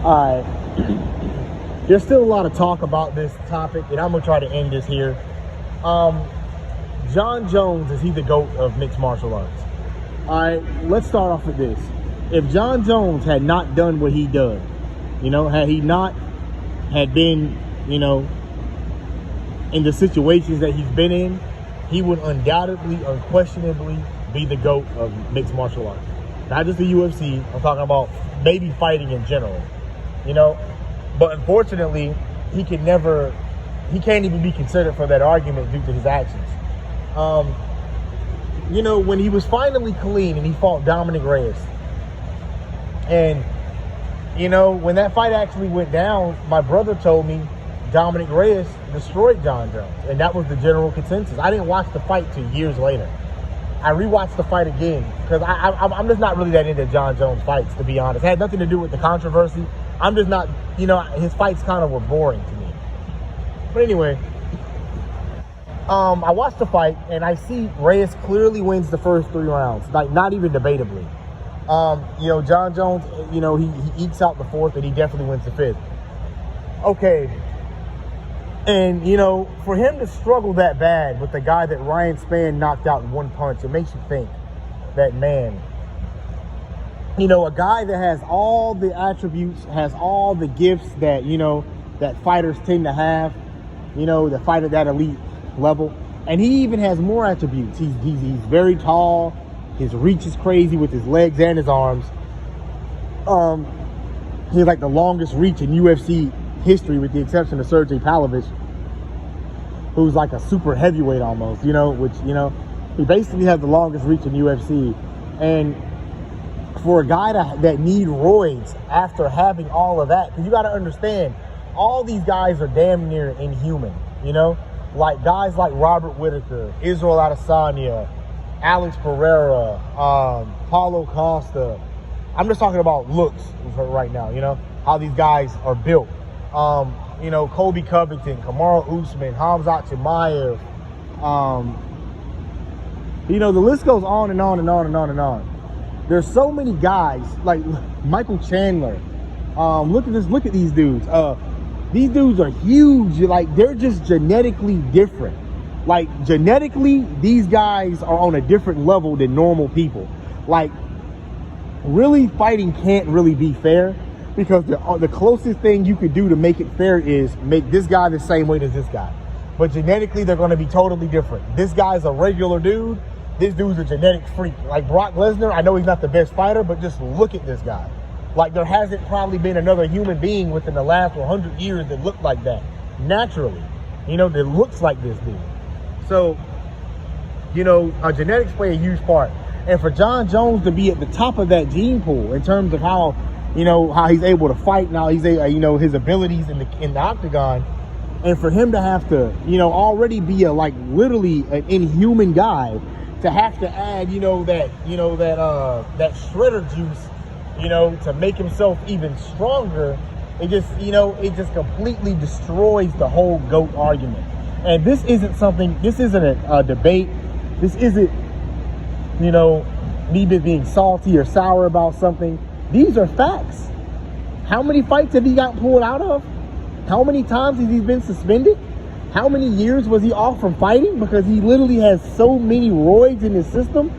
All right. There's still a lot of talk about this topic, and I'm going to try to end this here. Jon Jones, is he the GOAT of mixed martial arts? All right, let's start off with this. If Jon Jones had not done what he done, had he not had been, in the situations that he's been in, he would undoubtedly, unquestionably be the GOAT of mixed martial arts. Not just the UFC, I'm talking about maybe fighting in general, But unfortunately, he can't even be considered for that argument due to his actions. When he was finally clean and he fought Dominic Reyes, and, when that fight actually went down, my brother told me Dominic Reyes destroyed Jon Jones, and that was the general consensus. I didn't watch the fight till years later. I rewatched the fight again because I'm just not really that into Jon Jones fights, to be honest. It had nothing to do with the controversy. I'm just not, his fights kind of were boring to me. But anyway, I watched the fight and I see Reyes clearly wins the first 3 rounds, like not even debatably. Jon Jones, he ekes out the 4th and he definitely wins the 5th. Okay. And, for him to struggle that bad with the guy that Ryan Spann knocked out in 1 punch, it makes you think that, man, a guy that has all the attributes, has all the gifts that, that fighters tend to have, that fight at that elite level. And he even has more attributes. He's very tall. His reach is crazy with his legs and his arms. He has like the longest reach in UFC history, with the exception of Sergey Pavlovich, who's like a super heavyweight almost, he basically has the longest reach in UFC. And for a guy that need roids after having all of that, because you got to understand, all these guys are damn near inhuman, like guys like Robert Whitaker, Israel Adesanya, Alex Pereira, Paulo Costa. I'm just talking about looks right now, how these guys are built. Colby Covington, Kamaru Usman, Khamzat Chimaev. The list goes on and on and on and on and on. There's so many guys like Michael Chandler. Look at these dudes. These dudes are huge. Like, they're just genetically different. Like, genetically, these guys are on a different level than normal people. Like, really fighting can't really be fair, because the closest thing you could do to make it fair is make this guy the same weight as this guy. But genetically, they're going to be totally different. This guy's a regular dude. This dude's a genetic freak. Like Brock Lesnar, I know he's not the best fighter, but just look at this guy. Like, there hasn't probably been another human being within the last 100 years that looked like that naturally. That looks like this dude. So, genetics play a huge part. And for Jon Jones to be at the top of that gene pool in terms of how he's able to fight now, his abilities in the octagon, and for him to have to, already be literally an inhuman guy, to have to add, that shredder juice, to make himself even stronger, it just completely destroys the whole GOAT argument. And this isn't a debate. This isn't, me being salty or sour about something. These are facts. How many fights have he got pulled out of? How many times has he been suspended? How many years was he off from fighting? Because he literally has so many roids in his system